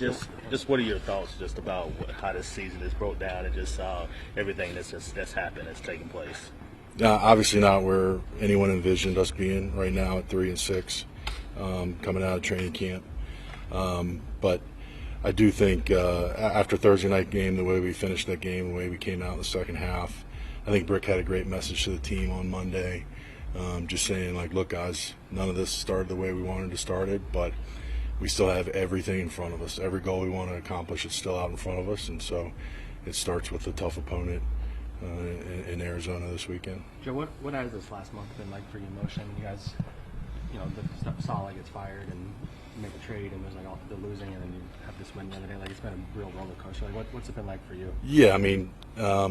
Just what are your thoughts just about how this season is broke down and just everything that's happened, that's taking place? Obviously not where anyone envisioned us being right now at 3-6, coming out of training camp. But I do think after Thursday night game, the way we finished that game, the way we came out in the second half, I think Brick had a great message to the team on Monday, just saying, like, look, guys, none of this started the way we wanted to start it, but we still have everything in front of us. Every goal we want to accomplish is still out in front of us, and so it starts with a tough opponent in Arizona this weekend. Joe, what has this last month been like for you emotionally? You guys, the Saleh gets fired and you make a trade, and there's like the losing, and then you have this win the other day. Like, it's been a real roller coaster. Like, what's it been like for you? Yeah, I mean, a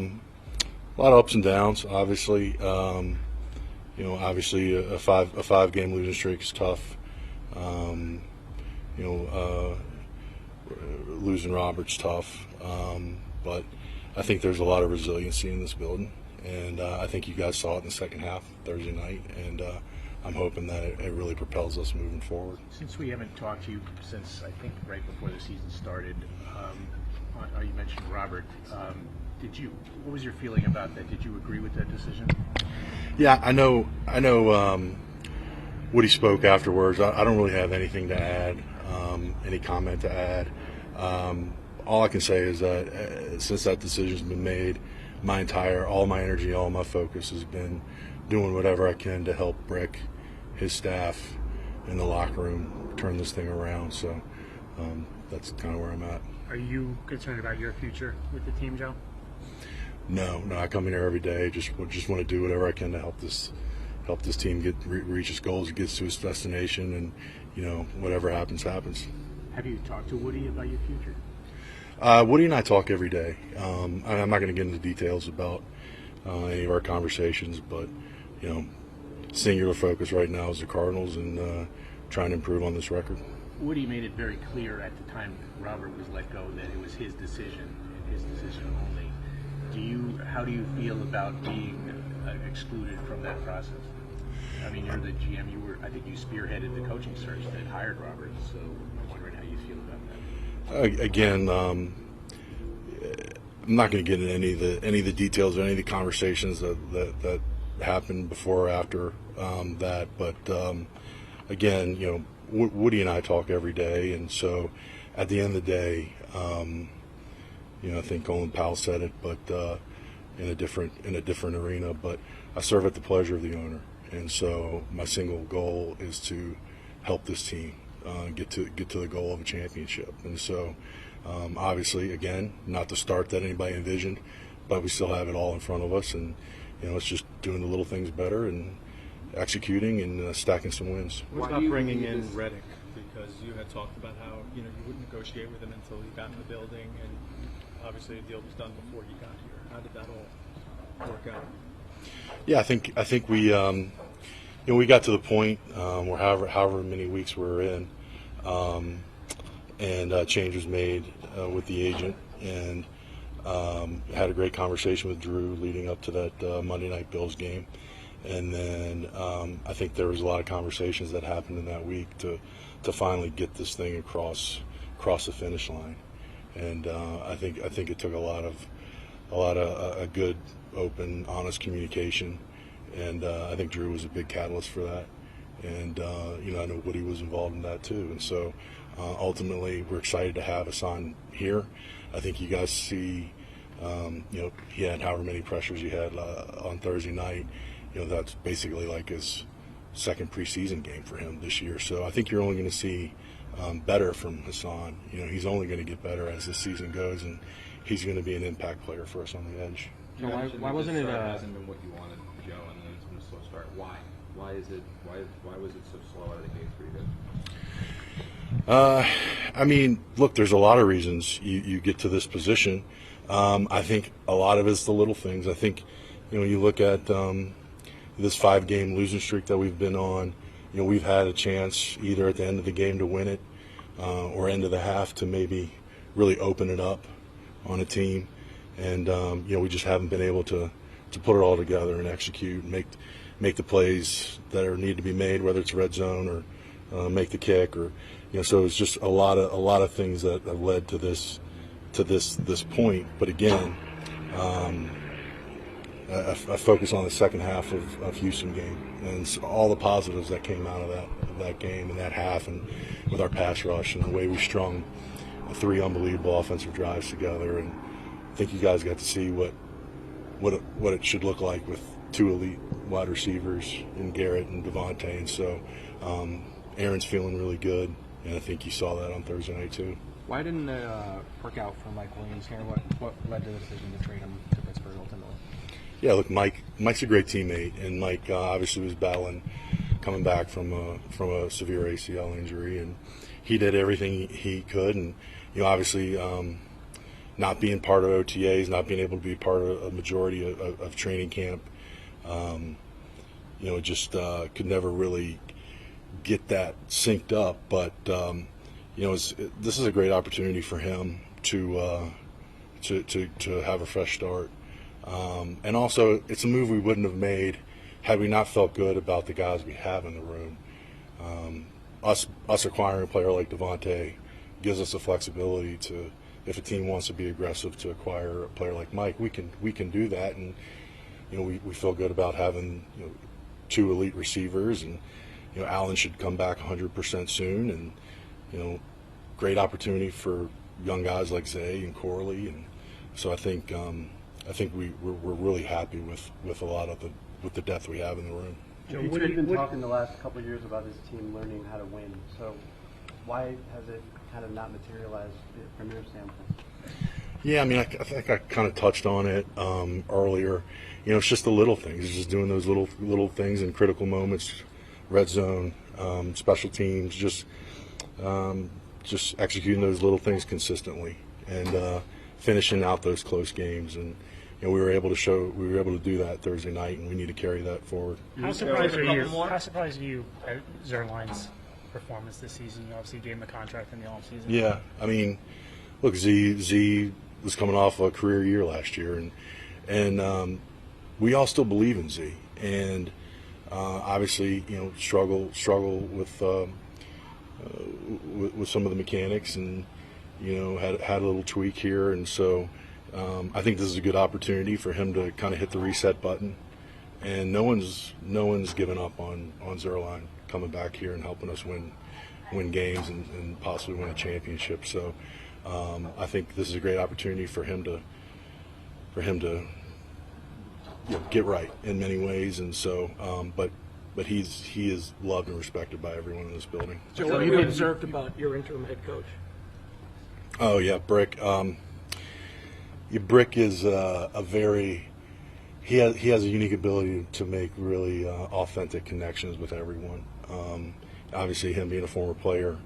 lot of ups and downs. Obviously, obviously a five game losing streak is tough. Losing Robert's tough, but I think there's a lot of resiliency in this building, and I think you guys saw it in the second half Thursday night, and I'm hoping that it really propels us moving forward. Since we haven't talked to you since, I think, right before the season started, you mentioned Robert. What was your feeling about that? Did you agree with that decision? Yeah, I know. Woody spoke afterwards. I don't really have anything to add, any comment to add. All I can say is that since that decision's been made, all my energy, all my focus has been doing whatever I can to help Brick, his staff, in the locker room turn this thing around. So that's kind of where I'm at. Are you concerned about your future with the team, Joe? No. I come in here every day. Just want to do whatever I can to help this team reach its goals, gets to its destination, and whatever happens. Have you talked to Woody about your future? Woody and I talk every day. I'm not going to get into details about any of our conversations, but singular focus right now is the Cardinals and trying to improve on this record. Woody made it very clear at the time Robert was let go that it was his decision and his decision only. How do you feel about being excluded from that process? I mean, you're the GM. I think you spearheaded the coaching search that hired Robert. So I'm wondering how you feel about that. Again, I'm not going to get into any of the details or any of the conversations that happened before or after that. But again, Woody and I talk every day, and so at the end of the day, I think Colin Powell said it, but in a different arena. But I serve at the pleasure of the owner, and so my single goal is to help this team get to the goal of a championship. And so, obviously, again, not the start that anybody envisioned, but we still have it all in front of us, and it's just doing the little things better and executing and stacking some wins. What about bringing in Reddick? Because you had talked about how you wouldn't negotiate with him until he got in the building, and obviously the deal was done before he got here. How did that all work out? Yeah, I think we we got to the point where however many weeks we were in, and change was made with the agent, and had a great conversation with Drew leading up to that Monday Night Bills game. And then I think there was a lot of conversations that happened in that week to finally get this thing across the finish line. And I think it took a lot of good, open, honest communication. And I think Drew was a big catalyst for that. And I know Woody was involved in that too. And so ultimately, we're excited to have Hassan here. I think you guys see, he had however many pressures he had on Thursday night. That's basically like his second preseason game for him this year. So I think you're only going to see better from Hassan. He's only going to get better as the season goes, and he's going to be an impact player for us on the edge. So why wasn't it? Hasn't been what you wanted, Joe, and then it's been a slow start. Why? Why is it? Why was it so slow out of the gates for you guys? I mean, look, there's a lot of reasons you get to this position. I think a lot of it's the little things. I think, you look at this 5-game losing streak that we've been on. We've had a chance either at the end of the game to win it or end of the half to maybe really open it up on a team. And, we just haven't been able to put it all together and execute and make the plays that need to be made, whether it's red zone or make the kick or, so it's just a lot of things that have led to this point. But again, I focus on the second half of Houston game and all the positives that came out of that game and that half, and with our pass rush and the way we strung 3 unbelievable offensive drives together. And I think you guys got to see what it should look like with 2 elite wide receivers in Garrett and Devontae. And so Aaron's feeling really good, and I think you saw that on Thursday night too. Why didn't it work out for Mike Williams here? What led to the decision to trade him to Pittsburgh ultimately? Yeah, look, Mike's a great teammate, and Mike obviously was battling, coming back from a severe ACL injury, and he did everything he could, and obviously not being part of OTAs, not being able to be part of a majority of training camp, just could never really get that synced up. But this is a great opportunity for him to have a fresh start. And also, it's a move we wouldn't have made had we not felt good about the guys we have in the room. Us acquiring a player like Devontae gives us the flexibility to, if a team wants to be aggressive to acquire a player like Mike, we can do that. And we feel good about having 2 elite receivers, and Allen should come back 100% soon, and great opportunity for young guys like Zay and Corley, and so I think we're really happy with a lot of the depth we have in the room. Joe, you've been talking the last couple of years about this team learning how to win. So why has it kind of not materialized from your standpoint? Yeah, I mean, I think I kind of touched on it earlier. It's just the little things. It's just doing those little things in critical moments, red zone, special teams, just executing those little things consistently and finishing out those close games. And we were able to do that Thursday night, and we need to carry that forward. How surprised are you at Zerline's performance this season? You obviously gave him a contract in the offseason. Yeah, I mean, look, Z was coming off a career year last year, and we all still believe in Z, and obviously struggle with some of the mechanics, and had a little tweak here, and so I think this is a good opportunity for him to kind of hit the reset button, and no one's given up on Zerline coming back here and helping us win games and possibly win a championship. So I think this is a great opportunity for him to get right in many ways, and so but he is loved and respected by everyone in this building. So what have you observed about your interim head coach? Oh yeah, Brick. Brick is he has a unique ability to make really authentic connections with everyone. Obviously, him being a former player,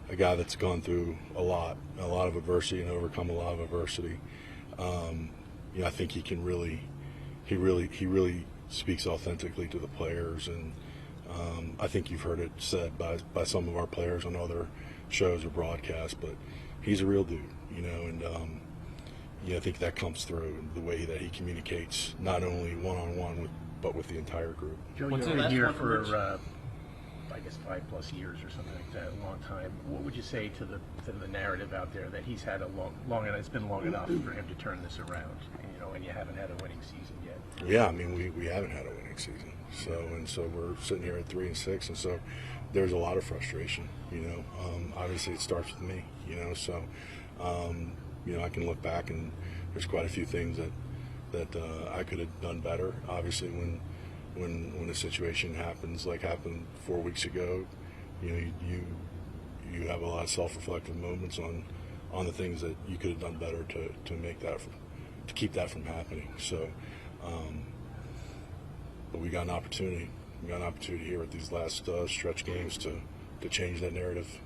a guy that's gone through a lot of adversity and overcome a lot of adversity. I think he really speaks authentically to the players, and I think you've heard it said by some of our players on other shows or broadcasts, but he's a real dude, and I think that comes through in the way that he communicates, not only one-on-one but with the entire group. Joe, you've been here for I guess 5+ years or something like that, a long time. What would you say to the narrative out there that he's had a long it's been long enough for him to turn this around, and you haven't had a winning season yet? Yeah, I mean we haven't had a winning season, so we're sitting here at 3-6, and so there's a lot of frustration. Obviously it starts with me. So I can look back and there's quite a few things that I could have done better. Obviously, when a situation happens like happened 4 weeks ago, you have a lot of self-reflective moments on the things that you could have done better to make that to keep that from happening. So, but we got an opportunity. We got an opportunity here at these last stretch games to change that narrative.